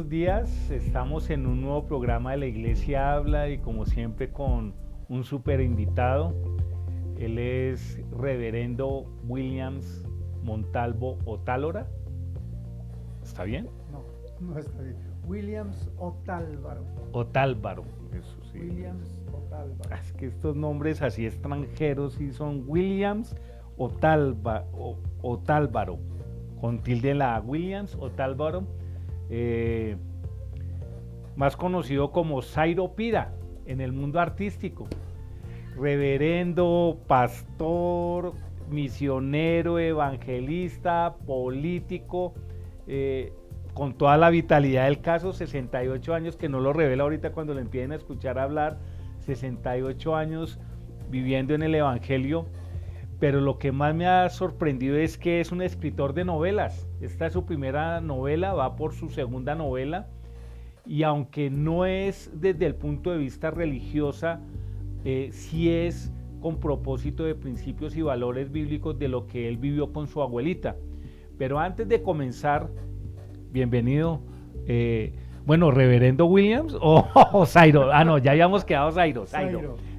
buenos días. Estamos en un nuevo programa de La Iglesia Habla y como siempre con un súper invitado. Él es Reverendo Williams Montalvo Otálora. ¿Está bien? No, no está bien. Williams Otálvaro. Otálvaro, eso sí. Williams Otálvaro. Es que estos nombres así extranjeros sí son Williams Otálvaro, con tilde en la A, Williams Otálvaro, más conocido como Zairo Pira en el mundo artístico. Reverendo, pastor, misionero, evangelista, político, con toda la vitalidad del caso, 68 años, que no lo revela ahorita cuando le empiecen a escuchar hablar, 68 años viviendo en el evangelio, pero lo que más me ha sorprendido es que es un escritor de novelas. Esta es su primera novela, va por su segunda novela, y aunque no es desde el punto de vista religiosa, sí es con propósito de principios y valores bíblicos de lo que él vivió con su abuelita. Pero antes de comenzar, bienvenido, bueno, Reverendo Williams o Zairo, no, ya habíamos quedado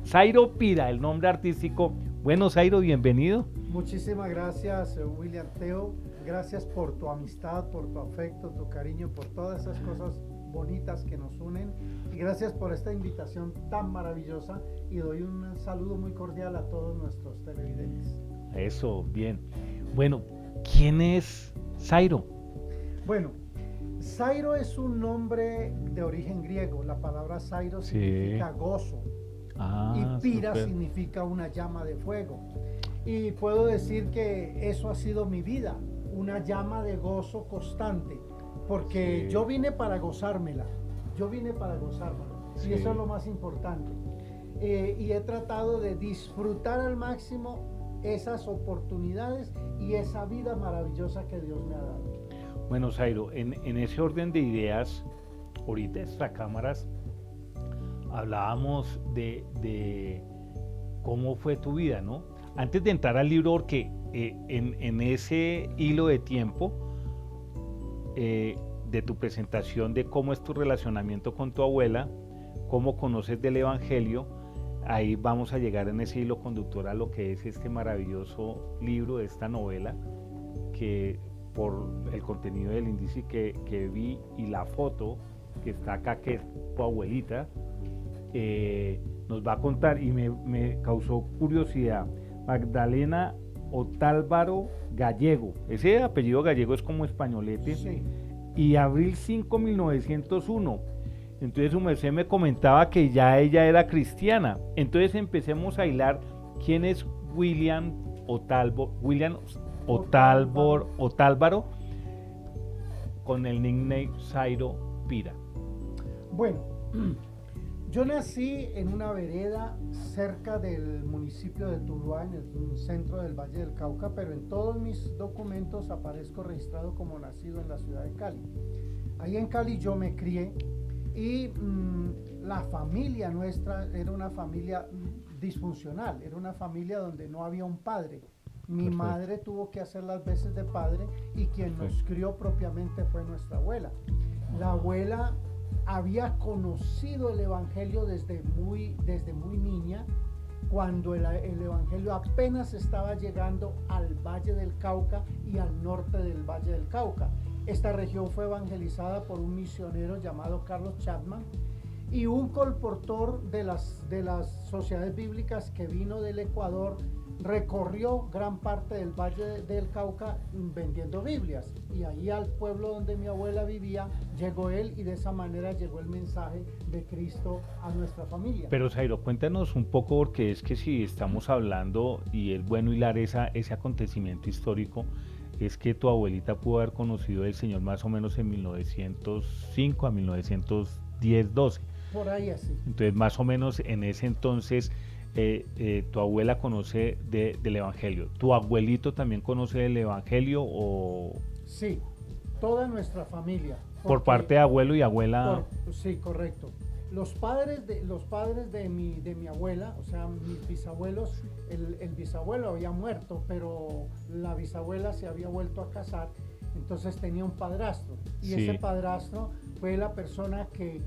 Zairo Pira, el nombre artístico. Bueno, Zairo, bienvenido. Muchísimas gracias, William Teo. Gracias por tu amistad, por tu afecto, tu cariño, por todas esas cosas bonitas que nos unen. Y gracias por esta invitación tan maravillosa. Y doy un saludo muy cordial a todos nuestros televidentes. Eso, bien. Bueno, ¿quién es Zairo? Bueno, Zairo es un nombre de origen griego. La palabra Zairo significa gozo. Y Pira significa una llama de fuego. Y puedo decir que eso ha sido mi vida, una llama de gozo constante, porque yo vine para gozármela, y eso es lo más importante. Y he tratado de disfrutar al máximo esas oportunidades y esa vida maravillosa que Dios me ha dado. Bueno, Zairo, en ese orden de ideas, ahorita extra cámaras, hablábamos de cómo fue tu vida, ¿no? Antes de entrar al libro, porque en ese hilo de tiempo de tu presentación de cómo es tu relacionamiento con tu abuela, cómo conoces del Evangelio, ahí vamos a llegar en ese hilo conductor a lo que es este maravilloso libro, esta novela, que por el contenido del índice que vi y la foto que está acá, que es tu abuelita, nos va a contar, y me causó curiosidad, Magdalena Otálvaro Gallego, ese apellido Gallego es como españolete, sí. Y abril 5, 1901, entonces su merced me comentaba que ya ella era cristiana, entonces empecemos a hilar quién es William Otálvaro con el nickname Zairo Pira. Bueno, yo nací en una vereda cerca del municipio de Tuluá, en el centro del Valle del Cauca, pero en todos mis documentos aparezco registrado como nacido en la ciudad de Cali. Ahí en Cali yo me crié y la familia nuestra era una familia disfuncional, era una familia donde no había un padre. Mi madre tuvo que hacer las veces de padre y quien nos crió propiamente fue nuestra abuela. La abuela había conocido el Evangelio desde muy niña, cuando el Evangelio apenas estaba llegando al Valle del Cauca y al norte del Valle del Cauca. Esta región fue evangelizada por un misionero llamado Carlos Chapman y un colportor de las sociedades bíblicas que vino del Ecuador. Recorrió gran parte del Valle del Cauca vendiendo Biblias, y ahí al pueblo donde mi abuela vivía llegó él, y de esa manera llegó el mensaje de Cristo a nuestra familia. Pero Zairo, cuéntanos un poco, porque es que si estamos hablando, y es bueno hilar ese acontecimiento histórico, es que tu abuelita pudo haber conocido al Señor más o menos en 1905 a 1910-12. Por ahí así. Entonces más o menos en ese entonces tu abuela conoce del Evangelio. ¿Tu abuelito también conoce del Evangelio o...? Sí, toda nuestra familia. Por parte de abuelo y abuela. Sí, correcto. Los padres de mi abuela, o sea, mis bisabuelos, el bisabuelo había muerto, pero la bisabuela se había vuelto a casar, entonces tenía un padrastro, y ese padrastro fue la persona que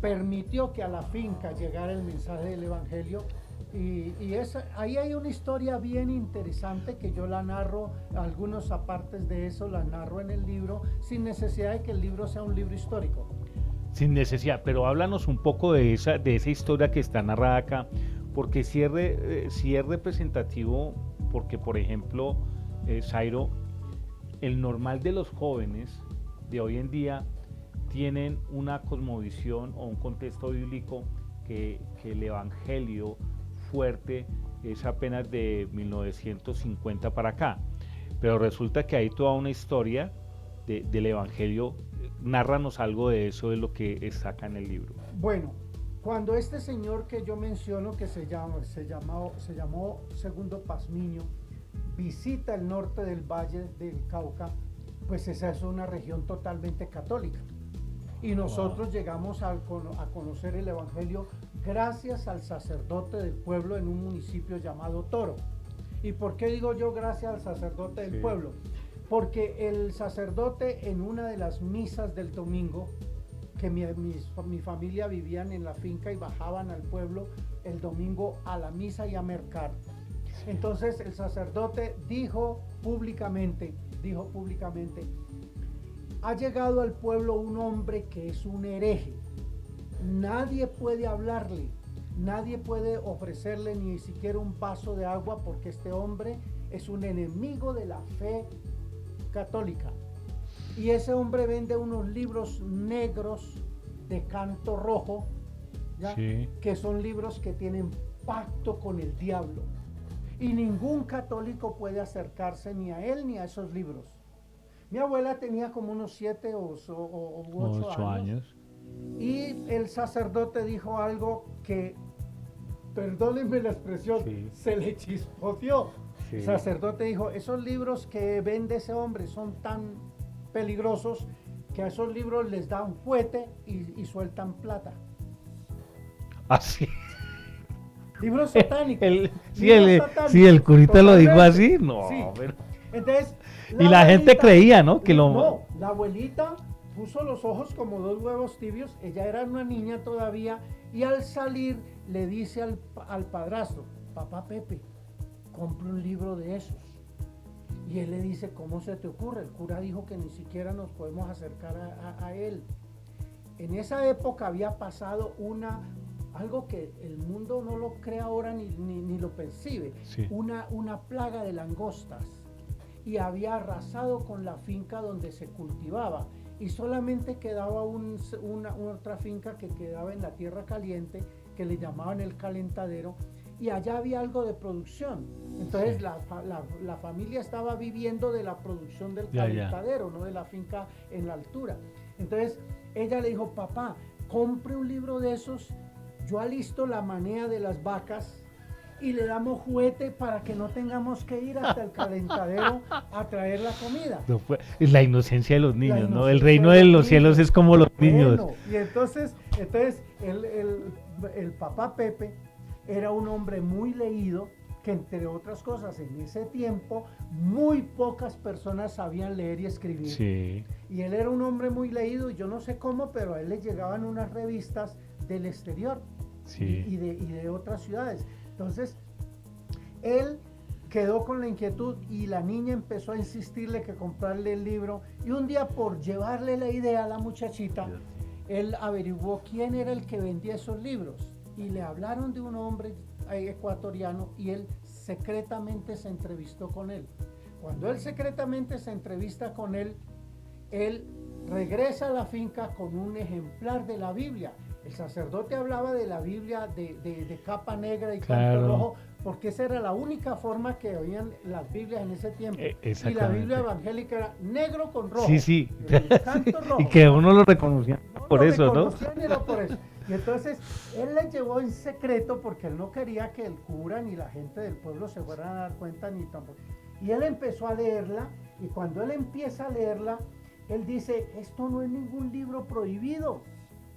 permitió que a la finca llegara el mensaje del Evangelio. Ahí hay una historia bien interesante que yo la narro, algunos apartes de eso la narro en el libro, sin necesidad de que el libro sea un libro histórico. Sin necesidad, pero háblanos un poco de esa historia que está narrada acá, porque si es representativo, porque por ejemplo, Zairo, el normal de los jóvenes de hoy en día tienen una cosmovisión o un contexto bíblico que el Evangelio fuerte es apenas de 1950 para acá, pero resulta que hay toda una historia del Evangelio. Nárranos algo de eso, de lo que está acá en el libro. Bueno, cuando este señor que yo menciono, que se llamó Segundo Pazmiño, visita el norte del Valle del Cauca, pues esa es una región totalmente católica. Y nosotros llegamos a conocer el Evangelio gracias al sacerdote del pueblo en un municipio llamado Toro. ¿Y por qué digo yo gracias al sacerdote del pueblo? Porque el sacerdote en una de las misas del domingo, que mi familia vivían en la finca y bajaban al pueblo el domingo a la misa y a mercar. Entonces el sacerdote dijo públicamente, ha llegado al pueblo un hombre que es un hereje. Nadie puede hablarle, nadie puede ofrecerle ni siquiera un vaso de agua porque este hombre es un enemigo de la fe católica. Y ese hombre vende unos libros negros de canto rojo, ¿ya? Sí. Que son libros que tienen pacto con el diablo. Y ningún católico puede acercarse ni a él ni a esos libros. Mi abuela tenía como unos 7 o 8 años. Y el sacerdote dijo algo que, perdónenme la expresión, se le chispoteó. Sí. El sacerdote dijo, esos libros que vende ese hombre son tan peligrosos que a esos libros les dan fuete y sueltan plata. Así. Libros satánicos. El curita lo dijo así, no. Sí. Pero... Entonces, y la gente creía, ¿no? No, la abuelita puso los ojos como 2 huevos tibios, ella era una niña todavía, y al salir le dice al padrastro, papá Pepe, compre un libro de esos. Y él le dice, ¿cómo se te ocurre? El cura dijo que ni siquiera nos podemos acercar a él. En esa época había pasado algo que el mundo no lo cree ahora ni lo percibe, una plaga de langostas, y había arrasado con la finca donde se cultivaba, y solamente quedaba otra finca que quedaba en la tierra caliente, que le llamaban el calentadero, y allá había algo de producción. Entonces la familia estaba viviendo de la producción del calentadero, no de la finca en la altura. Entonces ella le dijo, papá, compre un libro de esos, yo alisto la manea de las vacas y le damos juguete para que no tengamos que ir hasta el calentadero a traer la comida. No, es la inocencia de los niños, ¿no? El reino de los cielos es como los niños. Y entonces el papá Pepe era un hombre muy leído, que entre otras cosas en ese tiempo muy pocas personas sabían leer y escribir. Sí. Y él era un hombre muy leído, y yo no sé cómo, pero a él le llegaban unas revistas del exterior y de otras ciudades. Entonces, él quedó con la inquietud y la niña empezó a insistirle que comprarle el libro, y un día, por llevarle la idea a la muchachita, él averiguó quién era el que vendía esos libros, y le hablaron de un hombre ecuatoriano, y él secretamente se entrevistó con él. Cuando él secretamente se entrevista con él, él regresa a la finca con un ejemplar de la Biblia. El sacerdote hablaba de la Biblia de capa negra y canto rojo, porque esa era la única forma que oían las Biblias en ese tiempo. Y la Biblia evangélica era negro con rojo. Sí. Canto rojo. Y que uno lo reconocía por eso, ¿no? Era por eso. Y entonces él le llevó en secreto, porque él no quería que el cura ni la gente del pueblo se fueran a dar cuenta ni tampoco. Y él empezó a leerla, y cuando él empieza a leerla, él dice, esto no es ningún libro prohibido.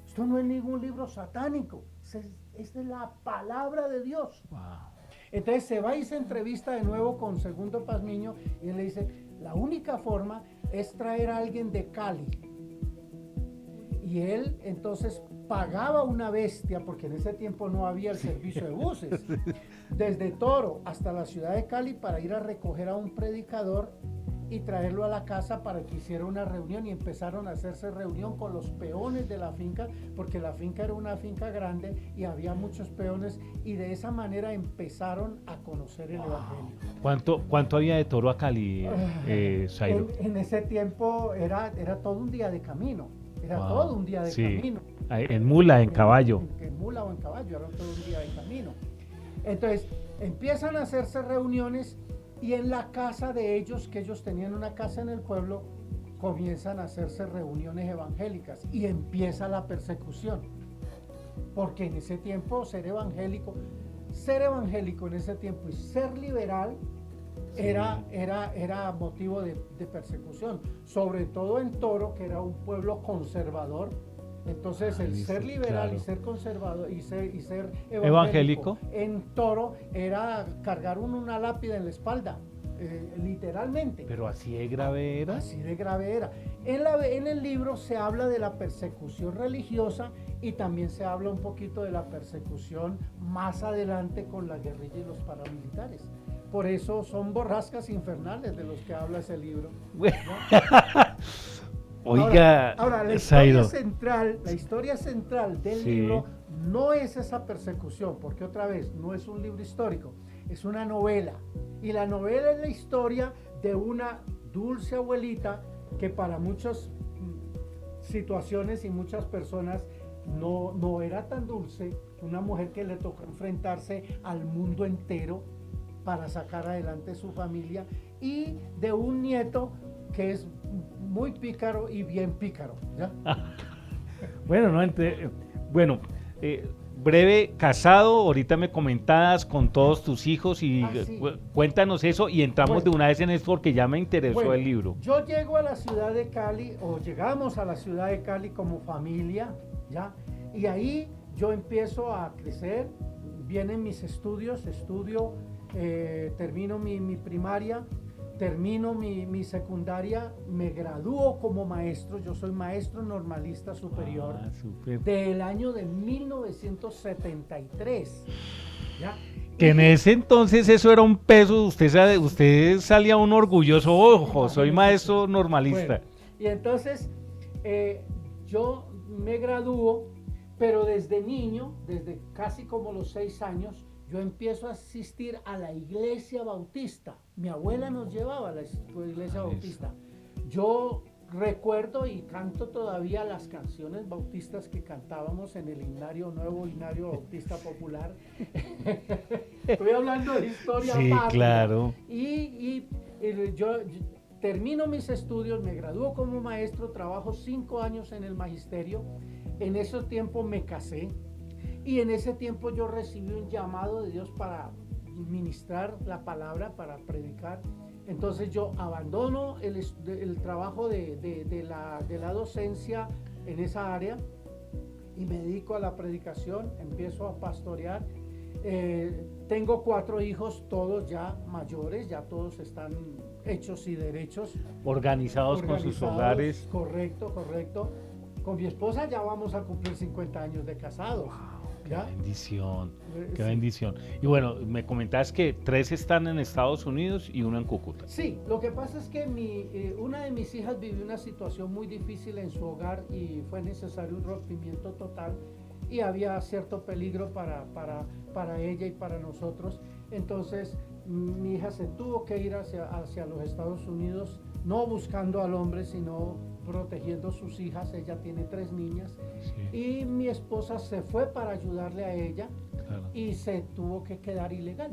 Esto no es ningún libro satánico, es de la palabra de Dios. Wow. Entonces se va y se entrevista de nuevo con Segundo Pazmiño, y él le dice, la única forma es traer a alguien de Cali. Y él entonces pagaba una bestia, porque en ese tiempo no había el servicio de buses, desde Toro hasta la ciudad de Cali para ir a recoger a un predicador y traerlo a la casa para que hiciera una reunión, y empezaron a hacerse reunión con los peones de la finca, porque la finca era una finca grande y había muchos peones, y de esa manera empezaron a conocer el Evangelio. ¿Cuánto había de Toro a Cali, Zairo? En ese tiempo era todo un día de camino, era Wow, todo un día de sí. camino. En mula, en caballo. En mula o en caballo, era todo un día de camino. Entonces empiezan a hacerse reuniones, y en la casa de ellos, que ellos tenían una casa en el pueblo, comienzan a hacerse reuniones evangélicas y empieza la persecución. Porque en ese tiempo ser evangélico en ese tiempo y ser liberal era motivo de persecución, sobre todo en Toro, que era un pueblo conservador. Entonces el ser liberal, claro, y ser conservador y ser evangélico en Toro era cargar una lápida en la espalda, literalmente. Pero así de grave era. Así de grave era. En el libro se habla de la persecución religiosa, y también se habla un poquito de la persecución más adelante con la guerrilla y los paramilitares. Por eso son borrascas infernales de los que habla ese libro, ¿no? Oiga, ahora la historia central del libro no es esa persecución, porque otra vez no es un libro histórico, es una novela. Y la novela es la historia de una dulce abuelita que para muchas situaciones y muchas personas no era tan dulce, una mujer que le tocó enfrentarse al mundo entero para sacar adelante su familia, y de un nieto que es muy pícaro y bien pícaro, ¿ya? Breve, casado, ahorita me comentabas con todos tus hijos y sí. Cuéntanos eso y entramos de una vez en esto porque ya me interesó el libro. Yo llego a la ciudad de Cali, o llegamos a la ciudad de Cali como familia, ¿ya? Y ahí yo empiezo a crecer, vienen mis estudios, termino mi primaria, termino mi secundaria, me gradúo como maestro. Yo soy maestro normalista superior del año de 1973, ¿ya? Que en ese entonces eso era un peso, usted salía un orgulloso, ojo, soy maestro normalista. Bueno, y entonces yo me gradúo, pero desde niño, desde casi como los 6 años, yo empiezo a asistir a la iglesia bautista. Mi abuela nos llevaba a la iglesia bautista. Yo recuerdo y canto todavía las canciones bautistas que cantábamos en el nuevo himnario bautista popular. Estoy hablando de historia patria. Claro. Y yo termino mis estudios, me gradúo como maestro, trabajo 5 años en el magisterio. En ese tiempo me casé. Y en ese tiempo yo recibí un llamado de Dios para ministrar la palabra, para predicar. Entonces yo abandono el trabajo de la docencia en esa área y me dedico a la predicación, empiezo a pastorear. Tengo 4 hijos, todos ya mayores, ya todos están hechos y derechos. Organizados con sus hogares. Correcto. Con mi esposa ya vamos a cumplir 50 años de casados. Wow. ¿Ya? Qué bendición. Y bueno, me comentabas que 3 están en Estados Unidos y 1 en Cúcuta. Sí, lo que pasa es que una de mis hijas vivió una situación muy difícil en su hogar y fue necesario un rompimiento total, y había cierto peligro para ella y para nosotros. Entonces mi hija se tuvo que ir hacia los Estados Unidos, no buscando al hombre, sino protegiendo sus hijas. Ella tiene 3 niñas, y mi esposa se fue para ayudarle a ella, y se tuvo que quedar ilegal.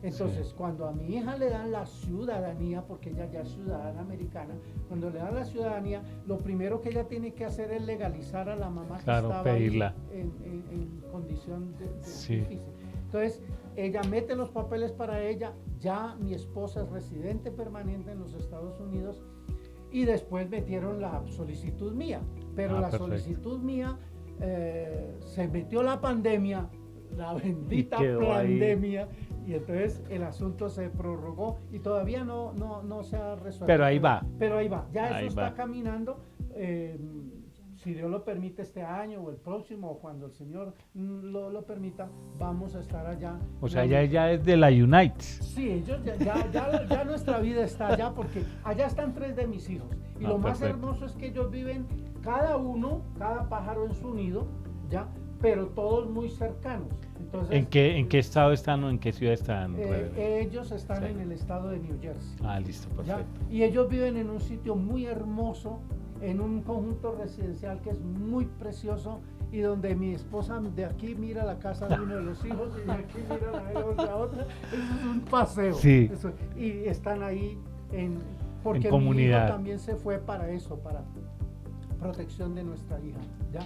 Entonces, cuando a mi hija le dan la ciudadanía, porque ella ya es ciudadana americana, cuando le dan la ciudadanía, lo primero que ella tiene que hacer es legalizar a la mamá que estaba pedirla en condición difícil. Entonces, ella mete los papeles para ella, ya mi esposa es residente permanente en los Estados Unidos, y después metieron la solicitud mía, pero solicitud mía, se metió la pandemia, la bendita pandemia, y entonces el asunto se prorrogó y todavía no se ha resuelto. Pero ahí va. Ya eso está caminando. si Dios lo permite este año o el próximo, o cuando el Señor lo permita, vamos a estar allá. O sea, ya es de la Unite. Sí, ellos ya nuestra vida está allá, porque allá están 3 de mis hijos. Y lo más perfecto. hermoso es que ellos viven cada pájaro en su nido, ¿ya? Pero todos muy cercanos. Entonces, ¿En qué estado están o en qué ciudad están? ellos están Sí. en el estado de New Jersey. Ah, listo, ¿Ya? perfecto. Y ellos viven en un sitio muy hermoso, en un conjunto residencial que es muy precioso, y donde mi esposa de aquí mira la casa de uno de los hijos y de aquí mira la otra. Eso es un paseo. Sí. Y están ahí porque En mi comunidad. hijo también se fue para eso, para protección de nuestra hija, ¿ya?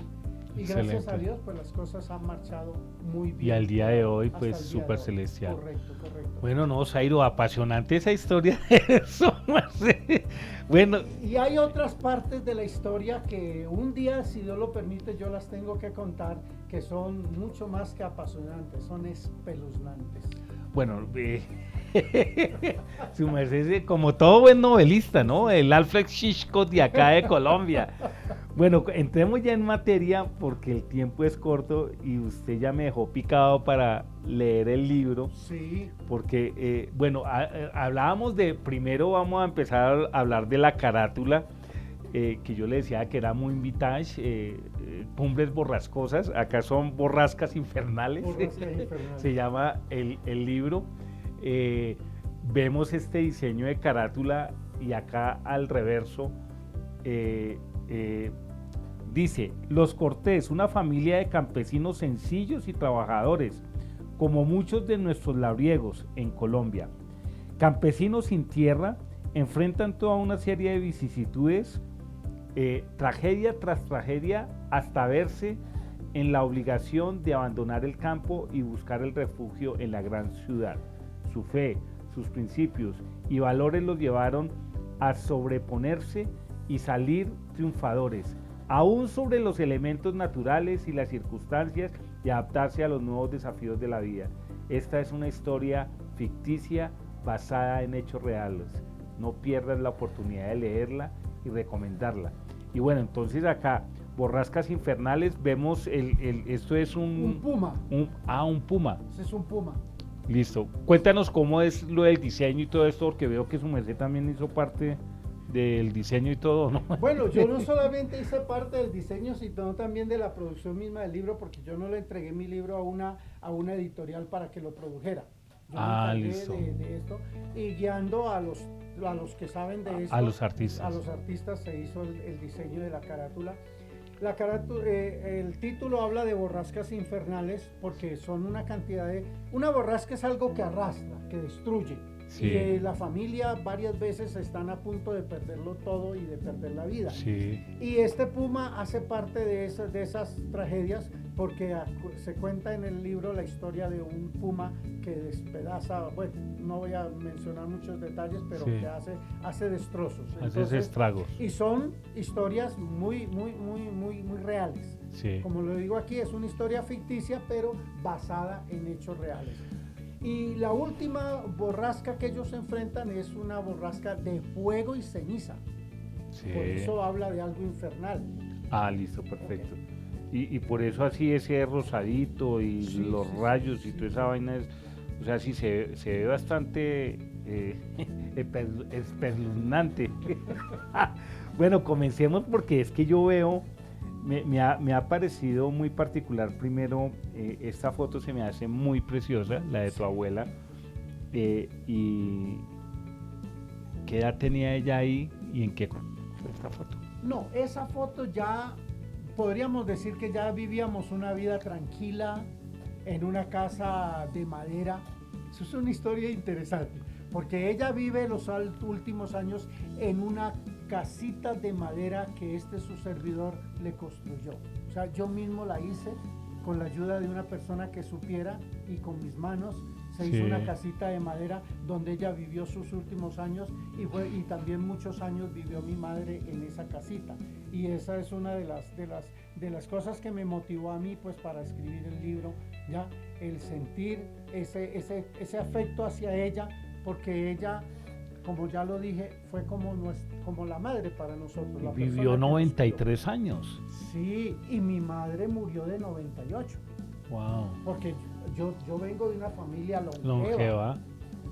Y Excelente. gracias a Dios, pues las cosas han marchado muy bien. Y al día de hoy, hasta pues el día de súper hoy. celestial. Correcto. Bueno, no, Zairo, apasionante esa historia de eso. Bueno, Y hay otras partes de la historia que un día, si Dios lo permite, yo las tengo que contar, que son mucho más que apasionantes, son espeluznantes. bueno, su merced es como todo buen novelista, ¿no? El Alfred Hitchcock de acá de Colombia. Bueno, entremos ya en materia porque el tiempo es corto y usted ya me dejó picado para leer el libro. Sí, Porque, bueno, hablábamos primero vamos a empezar a hablar de la carátula, que yo le decía que era muy vintage, cumbres borrascosas, acá son borrascas infernales, Borrascas Infernales. se llama el libro. Vemos este diseño de carátula y acá al reverso dice, Los Cortés, una familia de campesinos sencillos y trabajadores, como muchos de nuestros labriegos en Colombia. Campesinos sin tierra enfrentan toda una serie de vicisitudes, tragedia tras tragedia, hasta verse en la obligación de abandonar el campo y buscar el refugio en la gran ciudad. Su fe, sus principios y valores los llevaron a sobreponerse y salir triunfadores, aún sobre los elementos naturales y las circunstancias, y adaptarse a los nuevos desafíos de la vida. Esta es una historia ficticia basada en hechos reales. No pierdas la oportunidad de leerla y recomendarla. Y bueno, entonces acá, Borrascas Infernales, vemos esto es Un puma. un puma. Ese es un puma. Listo. Cuéntanos cómo es lo del diseño y todo esto, porque veo que su merced también hizo parte del diseño y todo, ¿no? Bueno, yo no solamente hice parte del diseño, sino también de la producción misma del libro, porque yo no le entregué mi libro a una editorial para que lo produjera. Yo me encargué Listo. de esto, y guiando a los que saben de esto. A los artistas. A los artistas se hizo el diseño de la carátula. El título habla de borrascas infernales porque son una cantidad de... Una borrasca es algo que arrastra, que destruye. Sí. Y la familia varias veces están a punto de perderlo todo y de perder la vida. Sí. Y este puma hace parte de esas tragedias, porque se cuenta en el libro la historia de un puma que despedaza, bueno, no voy a mencionar muchos detalles, pero Sí. que hace destrozos. Haces estragos. Y son historias muy reales. Sí. Como lo digo aquí, es una historia ficticia, pero basada en hechos reales. Y la última borrasca que ellos enfrentan es una borrasca de fuego y ceniza. Sí. Por eso habla de algo infernal. Listo, perfecto. Y por eso así ese rosadito y Sí, los sí, rayos sí, y sí. toda esa vaina es, o sea, sí se ve bastante espeluznante. Bueno, comencemos porque es que yo veo, me ha parecido muy particular. Primero, esta foto se me hace muy preciosa, la de tu abuela. Y ¿qué edad tenía ella ahí y en qué fue esta foto? No, esa foto ya podríamos decir que ya vivíamos una vida tranquila en una casa de madera. Eso es una historia interesante, porque ella vive los últimos años en una casita de madera que su servidor le construyó. O sea, yo mismo la hice con la ayuda de una persona que supiera, y con mis manos se hizo una casita de madera donde ella vivió sus últimos años, y también muchos años vivió mi madre en esa casita. Y esa es una de las cosas que me motivó a mí, pues, para escribir el libro, ya, el sentir ese afecto hacia ella, porque ella como ya lo dije, fue como la madre para nosotros. La Vivió persona que nos 93 años. crió. Sí, y mi madre murió de 98, Wow. porque yo vengo de una familia longeva. Longeva.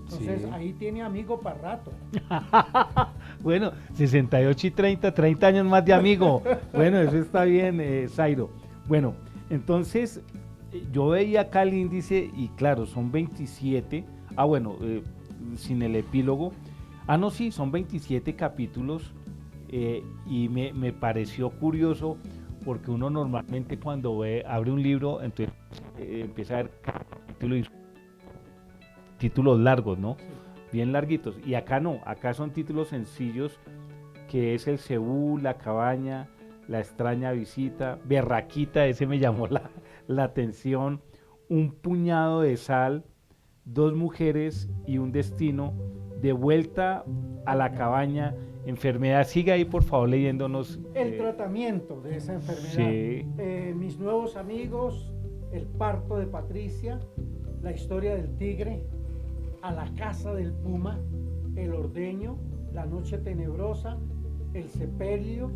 Entonces Sí. ahí tiene amigo para rato. Bueno, 68 y 30 años más de amigo. Bueno, eso está bien, Zairo. Bueno, entonces yo veía acá el índice y claro, son 27. Bueno, sin el epílogo. No, sí, son 27 capítulos y me pareció curioso porque uno normalmente cuando abre un libro, entonces empieza a ver capítulos y títulos largos, ¿no? Bien larguitos. Y acá no, acá son títulos sencillos, que es el Cebú, la cabaña, la extraña visita, Berraquita, ese me llamó la atención, un puñado de sal, dos mujeres y un destino, de vuelta a la cabaña, enfermedad. Siga ahí, por favor, leyéndonos. El tratamiento de esa enfermedad. Sí. Mis nuevos amigos, el parto de Patricia, la historia del tigre, a la casa del puma, el ordeño, la noche tenebrosa, el sepelio,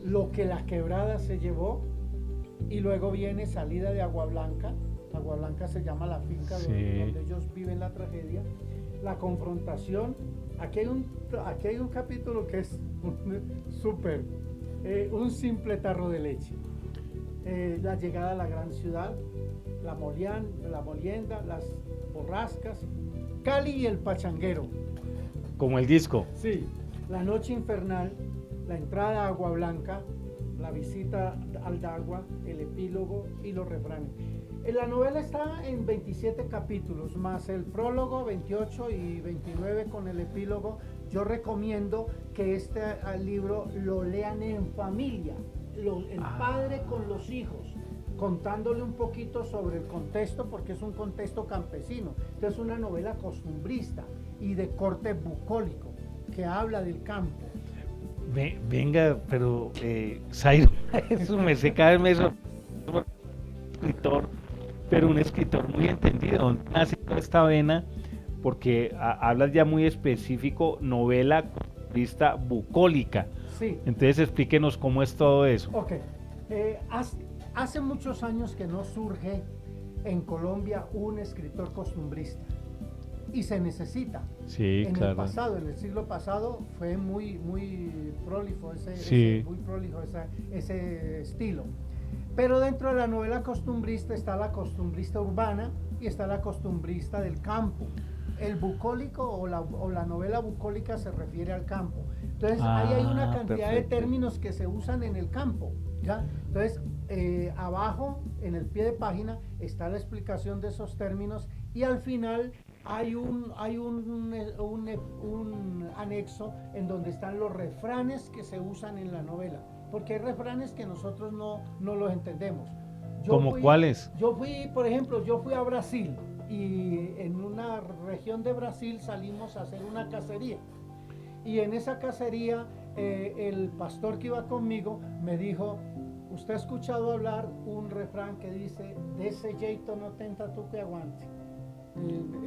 lo que la quebrada se llevó, y luego viene salida de Agua Blanca. Agua Blanca se llama la finca donde ellos viven la tragedia, la confrontación. Aquí hay un capítulo que es súper, un simple tarro de leche, la llegada a la gran ciudad, la molienda, las borrascas, Cali y el pachanguero. Como el disco. Sí, la noche infernal, la entrada a Agua Blanca, la visita al Dagua, el epílogo y los refranes. La novela está en 27 capítulos, más el prólogo 28 y 29 con el epílogo. Yo recomiendo que este libro lo lean en familia, el padre con los hijos, contándole un poquito sobre el contexto, porque es un contexto campesino. Entonces es una novela costumbrista y de corte bucólico, que habla del campo. Venga, pero Zairo, eso me sé cada vez me escritor, pero un escritor muy entendido. Nace con esta vena porque hablas ya muy específico, novela costumbrista bucólica. Sí. Entonces explíquenos cómo es todo eso. Ok. Hace muchos años que no surge en Colombia un escritor costumbrista y se necesita. Sí, en claro. el pasado, en el siglo pasado, fue muy prolijo ese estilo. Pero dentro de la novela costumbrista está la costumbrista urbana y está la costumbrista del campo. El bucólico o la novela bucólica se refiere al campo. Entonces ahí hay una cantidad de términos que se usan en el campo, ¿ya? Entonces abajo, en el pie de página, está la explicación de esos términos y al final hay un anexo en donde están los refranes que se usan en la novela, porque hay refranes que nosotros no los entendemos. ¿Cómo cuáles? Por ejemplo, yo fui a Brasil y en una región de Brasil salimos a hacer una cacería. Y en esa cacería el pastor que iba conmigo me dijo: ¿usted ha escuchado hablar un refrán que dice, de ese jeito no tenta tú que aguante?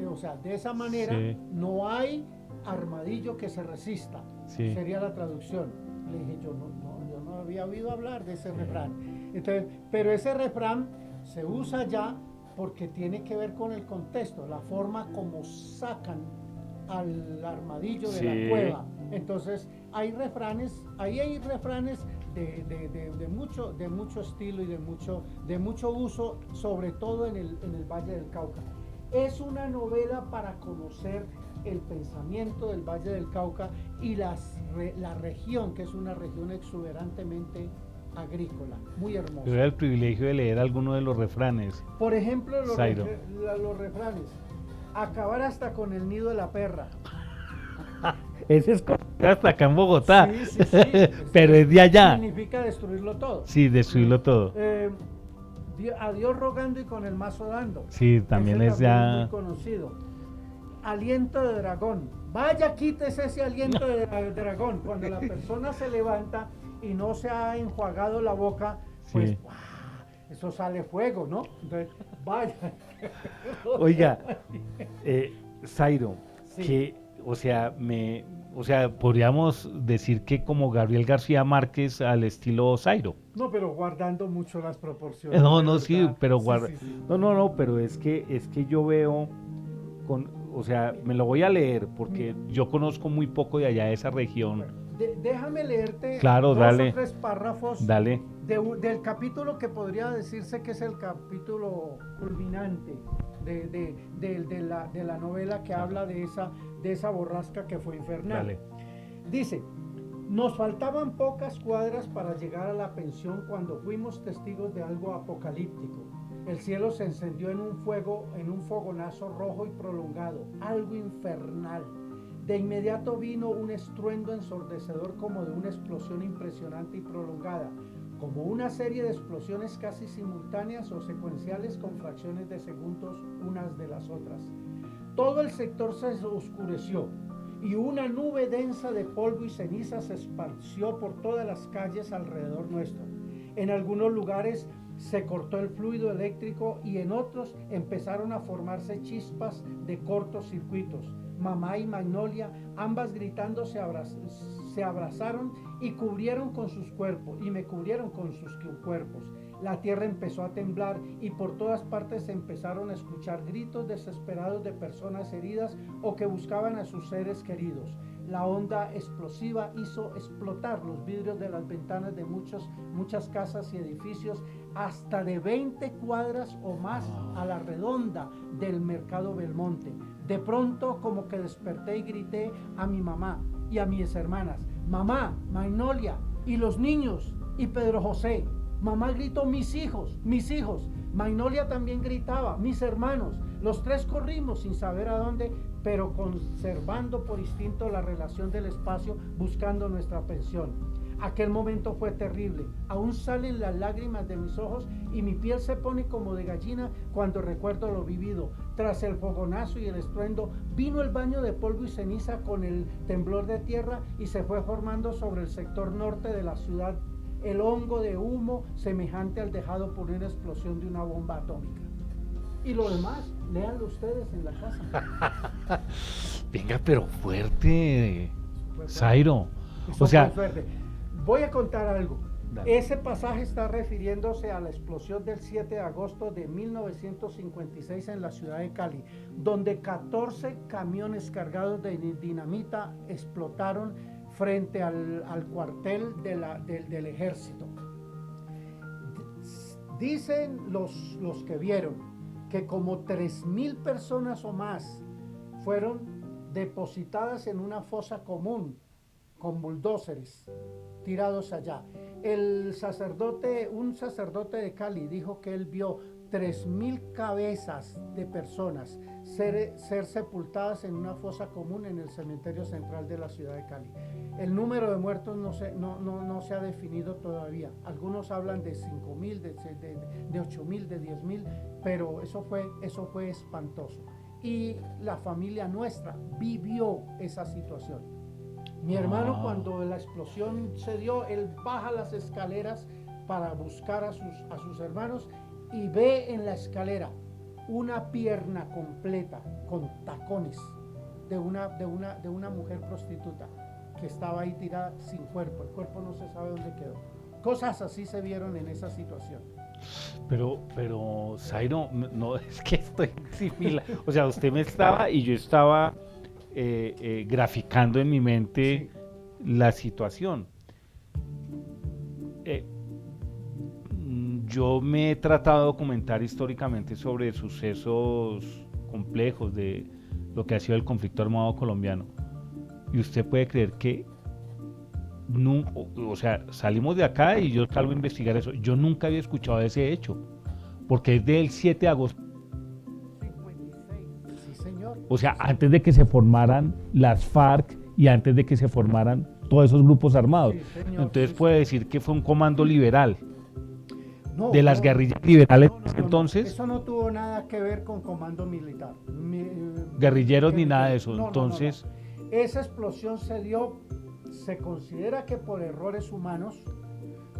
O sea, de esa manera no hay armadillo que se resista, sería la traducción. Le dije, yo no había oído hablar de ese refrán. Entonces, pero ese refrán se usa ya porque tiene que ver con el contexto, la forma como sacan al armadillo de la cueva. Entonces hay refranes de mucho estilo y de mucho uso, sobre todo en el Valle del Cauca. Es una novela para conocer el pensamiento del Valle del Cauca y la región, que es una región exuberantemente agrícola, muy hermosa. Tuve el privilegio de leer alguno de los refranes. Por ejemplo, los refranes: acabar hasta con el nido de la perra. Ese es hasta acá en Bogotá, sí. pero es de allá. Significa destruirlo todo. Sí, destruirlo todo. A Dios rogando y con el mazo dando. Sí, también es ya muy conocido. Aliento de dragón. Vaya, quítese ese aliento de dragón. Cuando la persona se levanta y no se ha enjuagado la boca, pues ¡guau! Eso sale fuego, ¿no? Entonces, vaya. Oiga, Zairo, que o sea, podríamos decir que como Gabriel García Márquez al estilo Zairo. No, pero guardando mucho las proporciones, No, de no, sí, verdad. pero Sí, sí, sí. no, pero es que yo veo o sea, me lo voy a leer porque Mira, yo conozco muy poco de allá de esa región. bueno, déjame leerte Claro, dos o dale, tres párrafos dale, del capítulo que podría decirse que es el capítulo culminante de la novela que habla de esa borrasca que fue infernal. dale. Dice, nos faltaban pocas cuadras para llegar a la pensión cuando fuimos testigos de algo apocalíptico. El cielo se encendió en un fogonazo rojo y prolongado, algo infernal. De inmediato vino un estruendo ensordecedor como de una explosión impresionante y prolongada, como una serie de explosiones casi simultáneas o secuenciales con fracciones de segundos unas de las otras. Todo el sector se oscureció y una nube densa de polvo y ceniza se esparció por todas las calles alrededor nuestro. En algunos lugares se cortó el fluido eléctrico y en otros empezaron a formarse chispas de cortos circuitos. Mamá y Magnolia, ambas gritando, se abrazaron y cubrieron con sus cuerpos, y me cubrieron con sus cuerpos. La tierra empezó a temblar y por todas partes se empezaron a escuchar gritos desesperados de personas heridas o que buscaban a sus seres queridos. La onda explosiva hizo explotar los vidrios de las ventanas de muchas casas y edificios hasta de 20 cuadras o más a la redonda del mercado Belmonte. De pronto como que desperté y grité a mi mamá y a mis hermanas: mamá, Magnolia, y los niños, y Pedro José. Mamá gritó: mis hijos, mis hijos. Magnolia también gritaba: mis hermanos. Los tres corrimos sin saber a dónde, pero conservando por instinto la relación del espacio, buscando nuestra pensión. Aquel momento fue terrible. Aún salen las lágrimas de mis ojos y mi piel se pone como de gallina cuando recuerdo lo vivido. Tras el fogonazo y el estruendo, vino el baño de polvo y ceniza con el temblor de tierra y se fue formando sobre el sector norte de la ciudad el hongo de humo semejante al dejado por una explosión de una bomba atómica. Y lo demás, léanlo ustedes en la casa. Venga, pero fuerte, Zairo. Eso O sea, fue fuerte. Voy a contar algo. Dale. Ese pasaje está refiriéndose a la explosión del 7 de agosto de 1956 en la ciudad de Cali, donde 14 camiones cargados de dinamita explotaron frente al cuartel del ejército. Dicen los que vieron que como 3,000 personas o más fueron depositadas en una fosa común con bulldozers tirados allá. Un sacerdote de Cali dijo que él vio 3,000 cabezas de personas ser sepultadas en una fosa común en el cementerio central de la ciudad de Cali. El número de muertos no se ha definido todavía. Algunos hablan de 5,000, de 8,000, de 10,000, pero eso fue espantoso. Y la familia nuestra vivió esa situación. Mi hermano, cuando la explosión se dio, él baja las escaleras para buscar a sus hermanos y ve en la escalera una pierna completa con tacones de una mujer prostituta que estaba ahí tirada sin cuerpo. El cuerpo no se sabe dónde quedó. Cosas así se vieron en esa situación. Pero, Zairo, no, es que estoy similar. O sea, usted me estaba y yo estaba graficando en mi mente la situación. Yo me he tratado de documentar históricamente sobre sucesos complejos de lo que ha sido el conflicto armado colombiano. Y usted puede creer que o sea, salimos de acá y yo salgo a investigar eso. Yo nunca había escuchado de ese hecho, porque es del 7 de agosto. 56, sí señor. O sea, antes de que se formaran las FARC y antes de que se formaran todos esos grupos armados. Sí, señor, entonces sí, puede decir que fue un comando liberal. No, De las guerrillas liberales entonces. Eso no tuvo nada que ver con comando militar. Guerrilleros ni nada de eso. Entonces, esa explosión se considera que por errores humanos,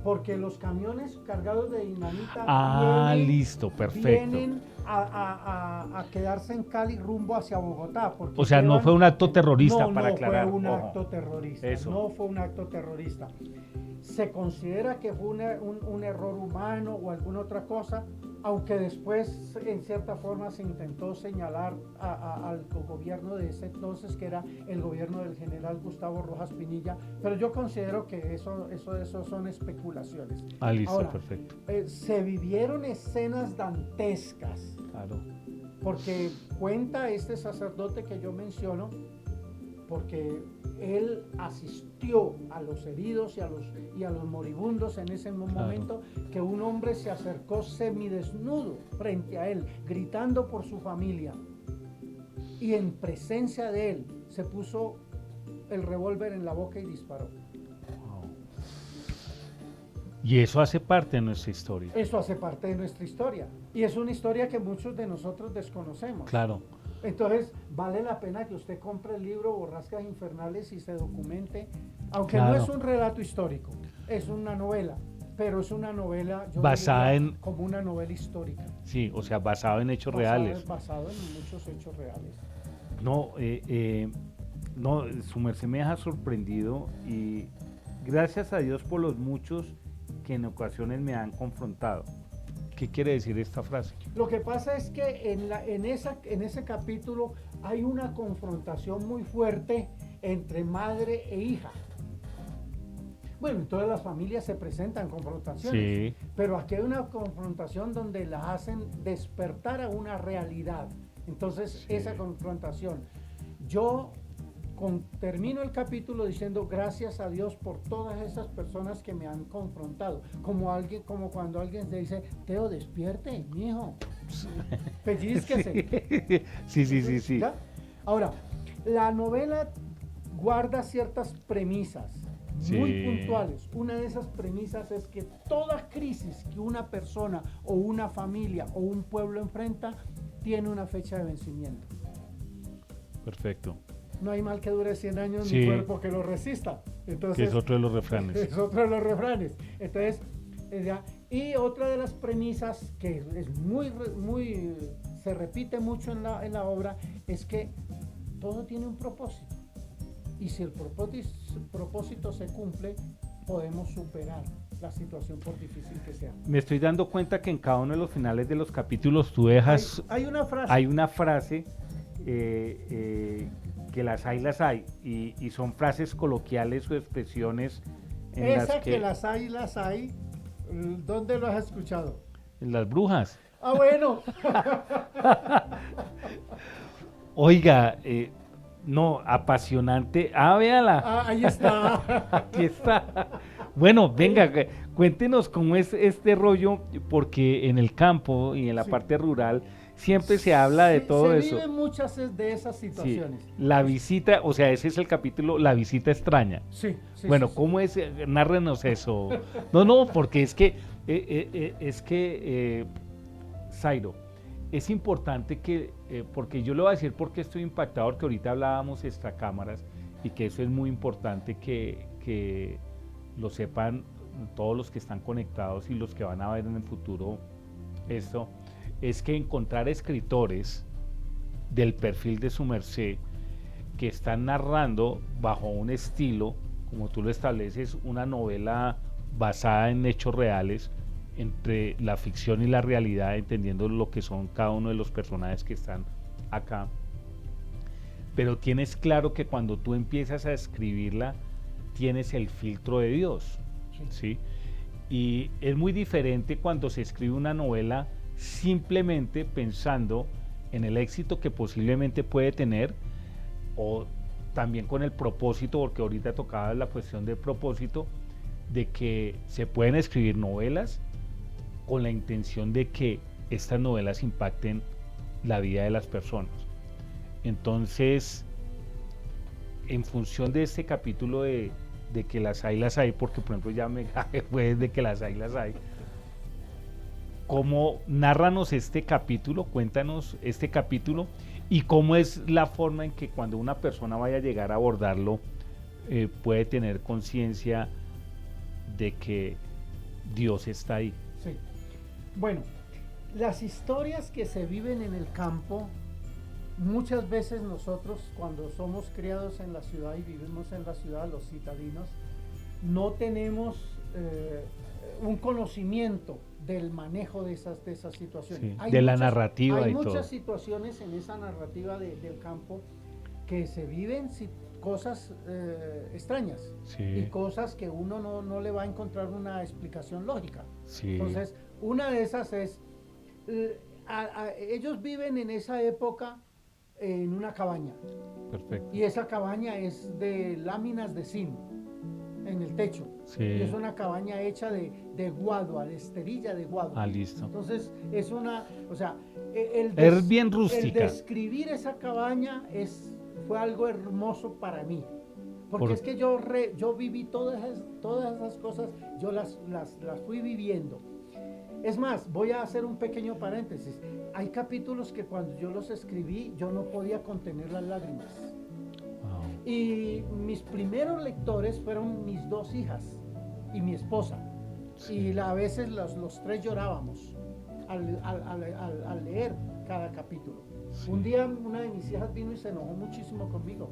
porque los camiones cargados de dinamita listo, perfecto. vienen a quedarse en Cali rumbo hacia Bogotá. Porque O sea, no fue un acto terrorista, no, para no aclarar. fue un Ojo. acto terrorista. Eso. No fue un acto terrorista. Se considera que fue un error humano o alguna otra cosa, aunque después en cierta forma se intentó señalar al gobierno de ese entonces, que era el gobierno del general Gustavo Rojas Pinilla, pero yo considero que eso son especulaciones. Ah, listo, Ahora, perfecto. se vivieron escenas dantescas, Claro. porque cuenta este sacerdote que yo menciono, porque él asistió a los heridos y a los moribundos en ese momento, que un hombre se acercó semidesnudo frente a él, gritando por su familia, y en presencia de él se puso el revólver en la boca y disparó. Wow. Y eso hace parte de nuestra historia. Eso hace parte de nuestra historia, y es una historia que muchos de nosotros desconocemos. Claro. Entonces, vale la pena que usted compre el libro Borrascas Infernales y se documente, aunque Claro. no es un relato histórico, es una novela, pero es una novela, yo Basada diría, en- como una novela histórica. Sí, o sea, basado en hechos reales. Basado en muchos hechos reales. No, no, su merced me deja sorprendido y gracias a Dios por los muchos que en ocasiones me han confrontado. ¿Qué quiere decir esta frase? Lo que pasa es que en ese capítulo hay una confrontación muy fuerte entre madre e hija. Bueno, en todas las familias se presentan confrontaciones, Sí, pero aquí hay una confrontación donde las hacen despertar a una realidad. Entonces, Sí. esa confrontación. Yo termino el capítulo diciendo gracias a Dios por todas esas personas que me han confrontado. Como cuando alguien te dice, Teo, despierte, mijo. Pellízquese. sí. ¿Ya? Ahora, la novela guarda ciertas premisas muy Sí. puntuales. Una de esas premisas es que toda crisis que una persona o una familia o un pueblo enfrenta tiene una fecha de vencimiento. Perfecto. No hay mal que dure 100 años Sí. ni cuerpo que lo resista. Entonces, Que es otro de los refranes. es otro de los refranes. Entonces, y otra de las premisas que es muy se repite mucho en la obra es que todo tiene un propósito. Y si el propósito se cumple, podemos superar la situación por difícil que sea. Me estoy dando cuenta que en cada uno de los finales de los capítulos tú dejas, Hay una frase. hay una frase que las hay, y son frases coloquiales o expresiones en Esa las que las hay. ¿Dónde lo has escuchado? en las brujas. Ah, bueno. Oiga, no, apasionante. Ah, véala. Ah, ahí está. Aquí está. Bueno, venga, cuéntenos cómo es este rollo, porque en el campo y en la Sí. parte rural siempre se habla de todo se eso. viven muchas de esas Sí, situaciones. la visita, o sea, ese es el capítulo, la visita extraña. Sí, Bueno, sí. ¿cómo es? Nárrenos eso. No, porque es que, Zairo, es importante que, porque yo le voy a decir por qué estoy impactado, porque ahorita hablábamos extracámaras y que eso es muy importante que lo sepan todos los que están conectados y los que van a ver en el futuro esto, es que encontrar escritores del perfil de su merced que están narrando bajo un estilo, como tú lo estableces, una novela basada en hechos reales, entre la ficción y la realidad, entendiendo lo que son cada uno de los personajes que están acá. Pero tienes claro que cuando tú empiezas a escribirla, tienes el filtro de Dios, ¿sí? Y es muy diferente cuando se escribe una novela simplemente pensando en el éxito que posiblemente puede tener, o también con el propósito, porque ahorita tocaba la cuestión del propósito, de que se pueden escribir novelas con la intención de que estas novelas impacten la vida de las personas. Entonces, en función de este capítulo de que las hay, porque por ejemplo ya me fue de que las hay, ¿cómo narranos este capítulo? Cuéntanos este capítulo y cómo es la forma en que cuando una persona vaya a llegar a abordarlo puede tener conciencia de que Dios está ahí. Sí. Bueno, las historias que se viven en el campo, muchas veces nosotros cuando somos criados en la ciudad y vivimos en la ciudad, los citadinos, no tenemos un conocimiento del manejo de esas situaciones. Sí, de la narrativa hay y todo. muchas situaciones en esa narrativa del campo que se viven cosas extrañas, Sí. y cosas que uno no le va a encontrar una explicación lógica. Sí. Entonces, una de esas es, ellos viven en esa época en una cabaña, Perfecto. y esa cabaña es de láminas de zinc en el techo. Sí. Y es una cabaña hecha de guadua, de esterilla de guadua. Ah, listo. Entonces, es una, o sea, Es bien rústica. El describir esa cabaña fue algo hermoso para mí. Porque es que yo viví todas esas cosas, yo las fui viviendo. Es más, voy a hacer un pequeño paréntesis. Hay capítulos que cuando yo los escribí, yo no podía contener las lágrimas. Wow. Y mis primeros lectores fueron mis 2 hijas y mi esposa. Sí. Y a veces los 3 llorábamos al leer cada capítulo. Sí. Un día una de mis hijas vino y se enojó muchísimo conmigo.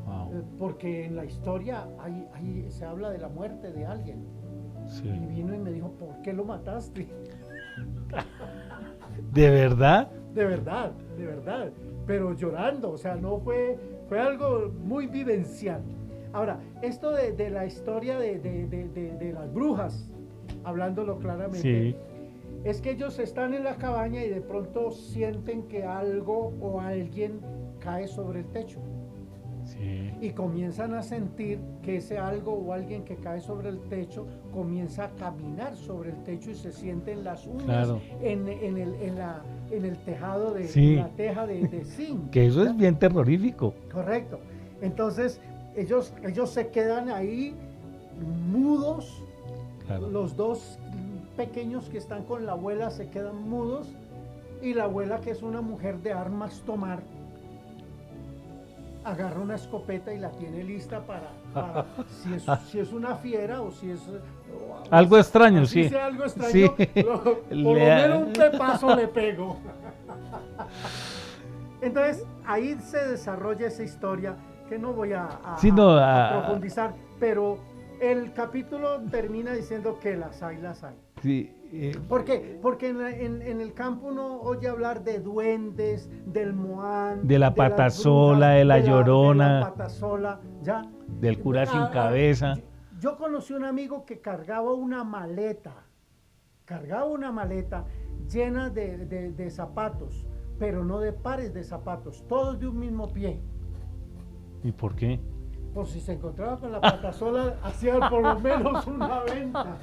Wow. Porque en la historia ahí se habla de la muerte de alguien. Sí. Y vino y me dijo, ¿por qué lo mataste? ¿De verdad? De verdad, de verdad. Pero llorando, o sea, no fue algo muy vivencial. Ahora, esto de la historia de las brujas, hablándolo claramente, Sí. es que ellos están en la cabaña y de pronto sienten que algo o alguien cae sobre el techo. Sí. Y comienzan a sentir que ese algo o alguien que cae sobre el techo comienza a caminar sobre el techo y se sienten las uñas. Claro. en el tejado Sí. en la teja de zinc. Que eso es bien terrorífico. Correcto. Entonces ellos se quedan ahí mudos. Claro. Los 2 pequeños que están con la abuela se quedan mudos, y la abuela, que es una mujer de armas tomar, agarra una escopeta y la tiene lista para si es una fiera o si es Algo extraño, así sí. sea algo extraño, Sí. por lo menos un pepazo le pego. Entonces ahí se desarrolla esa historia que no voy a Sí, no, profundizar, pero el capítulo termina diciendo que las hay. Sí. ¿Por qué? Porque en el campo uno oye hablar de duendes, del moán, De la las patasola, brujas, de la llorona, de la patasola, ¿ya? del cura sin cabeza. Yo conocí un amigo que cargaba una maleta llena de zapatos, pero no de pares de zapatos, todos de un mismo pie. ¿Y por qué? Por si se encontraba con la patasola, hacía por lo menos una venta.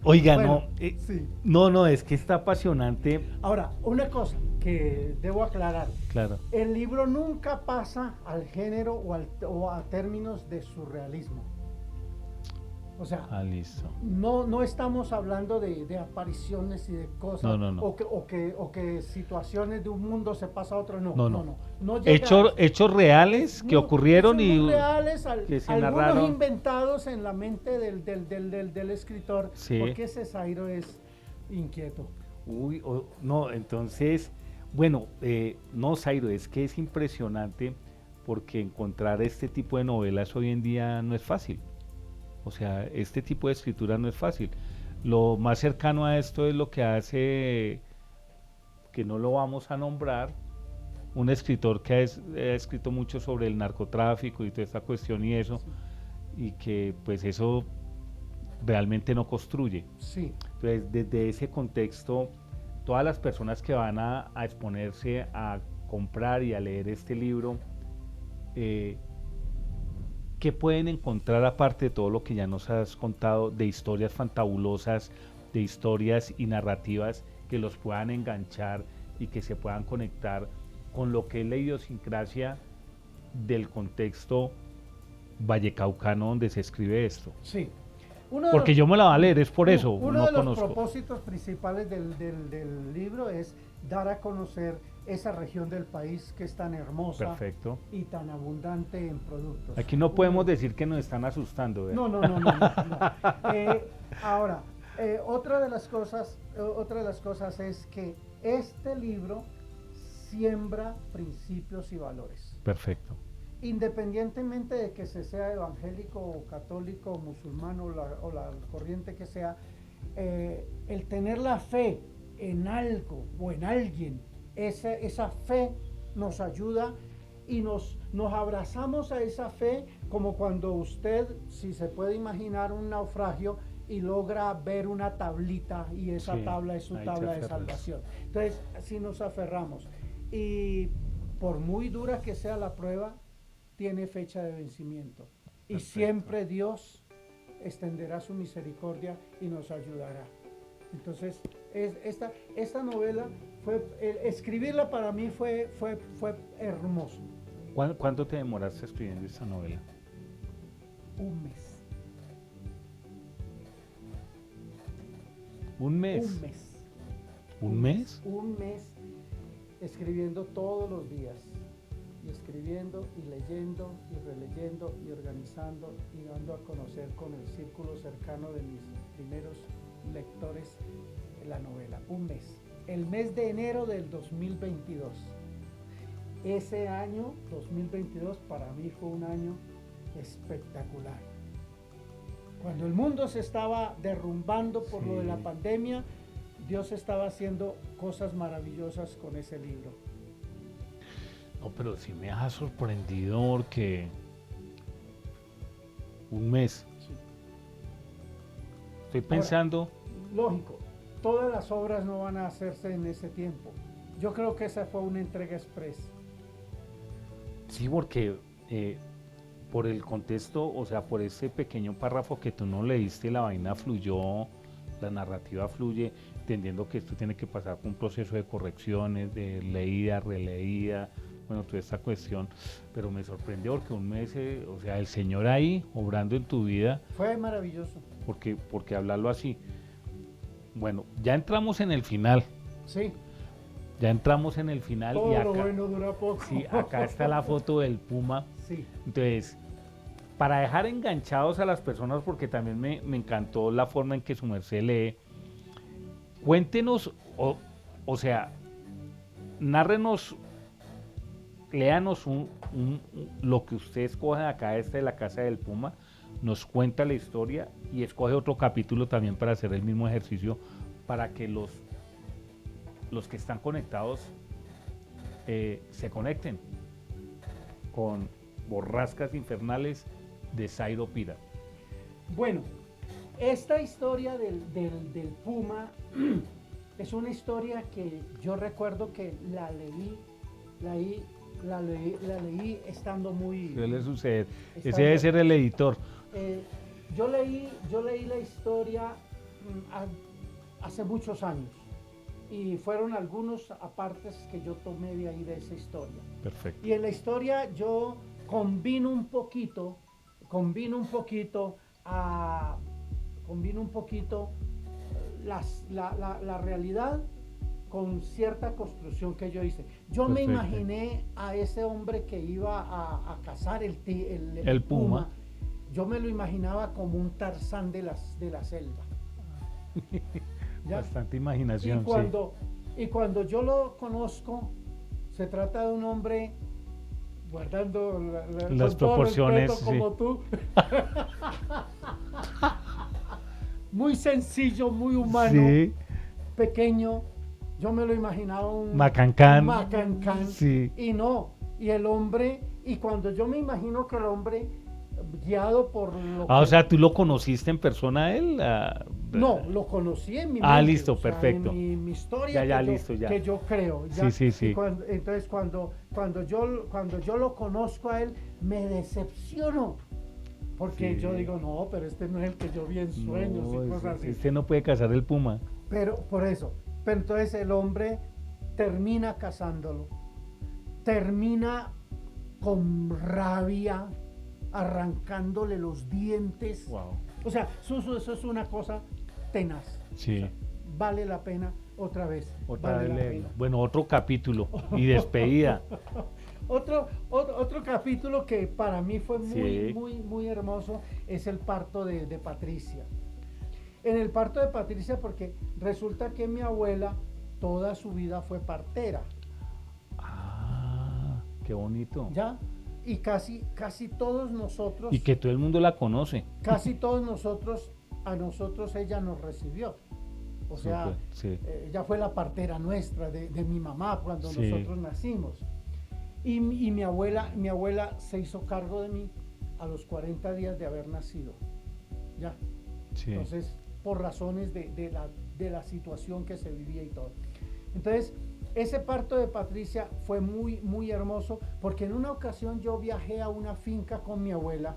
Oiga, Bueno, sí. sí. No, es que está apasionante. Ahora, una cosa que debo aclarar. Claro. El libro nunca pasa al género o a términos de surrealismo. O sea, Listo. no estamos hablando de apariciones y de cosas. No. O que situaciones de un mundo se pasa a otro. No llega Hechos reales que ocurrieron hechos reales, que se algunos narraron. inventados en la mente del escritor. Sí. Porque ese Zairo es inquieto. Uy, no, entonces, bueno, no, Zairo, es que es impresionante porque encontrar este tipo de novelas hoy en día no es fácil. O sea, este tipo de escritura no es fácil. Lo más cercano a esto es lo que hace, que no lo vamos a nombrar, un escritor que ha escrito mucho sobre el narcotráfico y toda esta cuestión y eso, y que pues eso realmente no construye. Sí. Entonces, desde ese contexto, todas las personas que van a exponerse a comprar y a leer este libro, ¿qué pueden encontrar aparte de todo lo que ya nos has contado de historias fantabulosas, de historias y narrativas que los puedan enganchar y que se puedan conectar con lo que es la idiosincrasia del contexto vallecaucano donde se escribe esto? Sí. Porque yo me la voy a leer, es por eso. Uno no de los conozco. propósitos principales del libro es dar a conocer esa región del país que es tan hermosa. Perfecto. Y tan abundante en productos. Aquí no podemos decir que nos están asustando. No. Ahora, Otra de las cosas es que este libro siembra principios y valores. Perfecto. Independientemente de que se sea evangélico o católico o musulmán o la corriente que sea, el tener la fe en algo o en alguien, esa fe nos ayuda y nos abrazamos a esa fe, como cuando usted, si se puede imaginar un naufragio y logra ver una tablita y esa Sí, tabla es su ahí te tabla de aferras. salvación. Entonces, así nos aferramos. Y por muy dura que sea la prueba, tiene fecha de vencimiento. Y Perfecto. siempre Dios extenderá su misericordia y nos ayudará. Entonces, esta novela, escribirla para mí fue hermoso. ¿Cuánto te demoraste escribiendo esta novela? Un mes. ¿Un mes? Un mes. ¿Un mes? Un mes escribiendo todos los días. Y escribiendo y leyendo y releyendo y organizando y dando a conocer con el círculo cercano de mis primeros lectores la novela. Un mes. El mes de enero del 2022. Ese año 2022 para mí fue un año espectacular. Cuando el mundo se estaba derrumbando por lo de la pandemia, Dios estaba haciendo cosas maravillosas con ese libro. No, pero sí me ha sorprendido porque un mes. Sí. Estoy pensando, Ahora, lógico, todas las obras no van a hacerse en ese tiempo. Yo creo que esa fue una entrega express. sí, porque por el contexto, o sea, por ese pequeño párrafo que tú no leíste, la vaina fluyó, la narrativa fluye, entendiendo que esto tiene que pasar por un proceso de correcciones, de leída, releída, bueno, toda esta cuestión, pero me sorprendió porque un mes, o sea, el Señor ahí, obrando en tu vida, Fue maravilloso. porque hablarlo así. Bueno, ya entramos en el final, Sí, ya entramos en el final todo y lo acá, bueno dura poco. sí, acá está la foto del Puma. Sí, Entonces, para dejar enganchados a las personas, porque también me encantó la forma en que su merced lee, cuéntenos, o sea, nárrenos, léanos lo que usted escoge de acá, de la Casa del Puma, nos cuenta la historia y escoge otro capítulo también para hacer el mismo ejercicio, para que los que están conectados se conecten con Borrascas Infernales de Zairo Pira. bueno, esta historia del Puma es una historia que yo recuerdo que la leí estando muy... Suele suceder. Ese estando- debe ser el editor. Yo leí la historia hace muchos años y fueron algunos apartes que yo tomé de ahí de esa historia. Perfecto. Y en la historia yo combino un poquito la realidad con cierta construcción que yo hice. Yo me Perfecto. imaginé a ese hombre que iba a cazar el Puma. Yo me lo imaginaba como un Tarzán de la selva. ¿Ya? Bastante imaginación, Y cuando yo lo conozco, se trata de un hombre guardando Las con todo proporciones, respeto, como tú. Muy sencillo, muy humano, Sí, pequeño. Yo me lo imaginaba un Macancán. Macancán. Sí. Y no, y el hombre, y cuando yo me imagino que el hombre, guiado por lo Ah, que... o sea, ¿tú lo conociste en persona a él? No, lo conocí en mi Ah, mente, listo, o sea, perfecto. en mi historia Ya, que, listo, ya. que yo creo. Sí, sí, sí. Y entonces cuando yo lo conozco a él, me decepciono. Porque Sí. yo digo, no, pero este no es el que yo vi en sueños y cosas así. Este no puede cazar el Puma. Pero por eso. Pero entonces el hombre termina cazándolo. Termina con rabia, arrancándole los dientes. Wow. O sea, eso es una cosa tenaz. Sí. O sea, vale la pena otra vez. Otra vale vez la leerlo. pena. Bueno, otro capítulo y despedida. Otro capítulo que para mí fue Sí. muy hermoso es el parto de Patricia. En el parto de Patricia, porque resulta que mi abuela toda su vida fue partera. Ah, qué bonito. ¿Ya? Y casi todos nosotros, Y que todo el mundo la conoce. casi todos nosotros, a nosotros ella nos recibió. O sea, Súper, sí. ella fue la partera nuestra, de mi mamá, cuando Sí. nosotros nacimos. Y mi abuela se hizo cargo de mí a los 40 días de haber nacido. ¿Ya? Sí. Entonces, por razones de la situación que se vivía y todo. Entonces, ese parto de Patricia fue muy, muy hermoso, porque en una ocasión yo viajé a una finca con mi abuela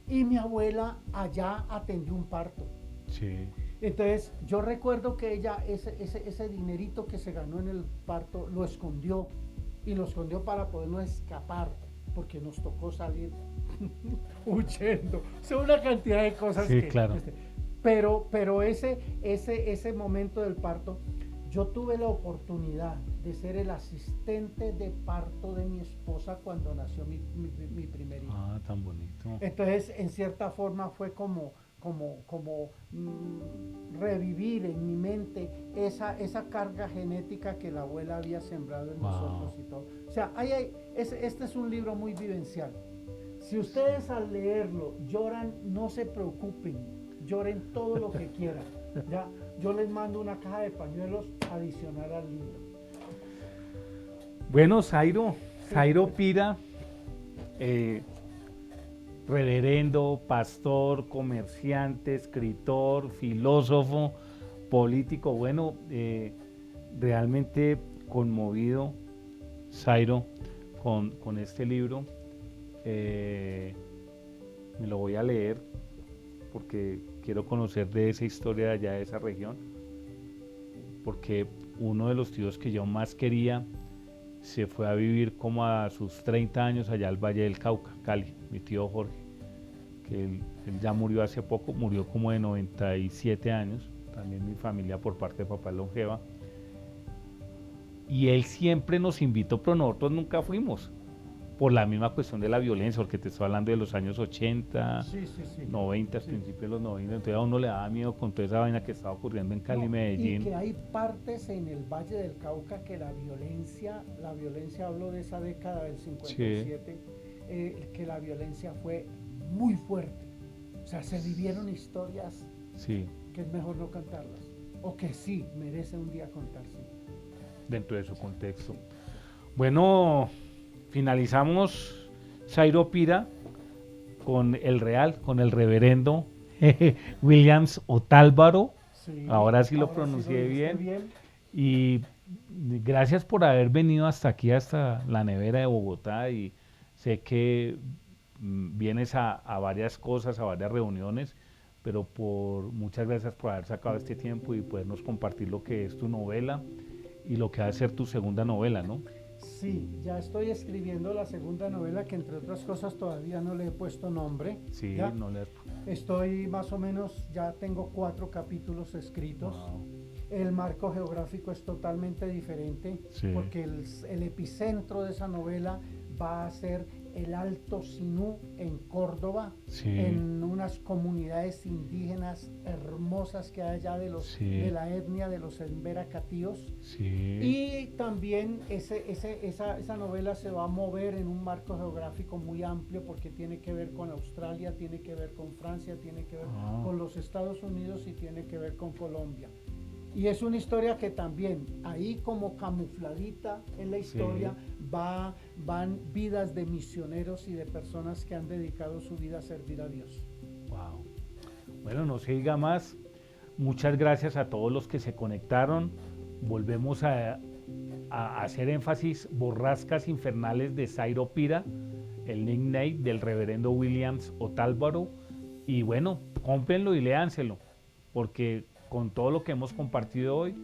y mi abuela allá atendió un parto. Sí. Entonces, yo recuerdo que ella ese dinerito que se ganó en el parto lo escondió, y lo escondió para podernos escapar, porque nos tocó salir huyendo. O sea, una cantidad de cosas Sí, que... claro. Pero ese momento del parto, yo tuve la oportunidad de ser el asistente de parto de mi esposa cuando nació mi primer hijo. Ah, tan bonito. Entonces, en cierta forma fue como revivir en mi mente esa carga genética que la abuela había sembrado en nosotros y todo. O sea, este es un libro muy vivencial. Si ustedes al leerlo lloran, no se preocupen, lloren todo lo que quieran. ¿Ya? Yo les mando una caja de pañuelos adicional al libro. Bueno, Zairo Pira, reverendo, pastor, comerciante, escritor, filósofo, político. Bueno, realmente conmovido, Zairo, con este libro. Me lo voy a leer porque quiero conocer de esa historia de allá de esa región, porque uno de los tíos que yo más quería se fue a vivir como a sus 30 años allá al Valle del Cauca, Cali, mi tío Jorge, que él ya murió hace poco, murió como de 97 años, también mi familia por parte de papá es longeva, y él siempre nos invitó, pero nosotros nunca fuimos, por la misma cuestión de la violencia, porque te estoy hablando de los años 80, Sí. 90, Sí. principios de los 90, entonces a uno le daba miedo con toda esa vaina que estaba ocurriendo en Cali y Medellín. Y que hay partes en el Valle del Cauca que la violencia, hablo de esa década del 57, que la violencia fue muy fuerte. O sea, se vivieron historias Sí, que es mejor no cantarlas, o que sí, merece un día contarse. dentro de su contexto. Bueno, finalizamos Zairo Pira con el reverendo Williams Otálvaro. Sí, Ahora sí lo ahora pronuncié lo dijiste bien. Y gracias por haber venido hasta aquí, hasta la nevera de Bogotá. Y sé que vienes a varias cosas, a varias reuniones, pero muchas gracias por haber sacado este tiempo y podernos compartir lo que es tu novela y lo que va a ser tu segunda novela, ¿no? Sí, ya estoy escribiendo la segunda novela, que entre otras cosas todavía no le he puesto nombre. Sí, ¿ya? no le... Estoy más o menos, ya tengo 4 capítulos escritos. Wow. El marco geográfico es totalmente diferente, Sí. porque el epicentro de esa novela va a ser el Alto Sinú en Córdoba, Sí. en unas comunidades indígenas hermosas que hay allá Sí. de la etnia de los Embera Catíos. Sí. Y también esa novela se va a mover en un marco geográfico muy amplio, porque tiene que ver con Australia, tiene que ver con Francia, tiene que ver con los Estados Unidos y tiene que ver con Colombia. Y es una historia que también, ahí como camufladita en la historia, Sí. van vidas de misioneros y de personas que han dedicado su vida a servir a Dios. Wow. Bueno, no se diga más. Muchas gracias a todos los que se conectaron. Volvemos a hacer énfasis: Borrascas Infernales de Zairo Pira, el nickname del reverendo Williams Otálvaro. Y bueno, cómprenlo y léanselo, porque con todo lo que hemos compartido hoy,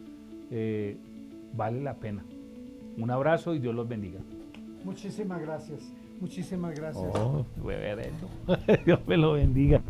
vale la pena. Un abrazo y Dios los bendiga. Muchísimas gracias. Muchísimas gracias. Oh, reverendo. Dios me lo bendiga.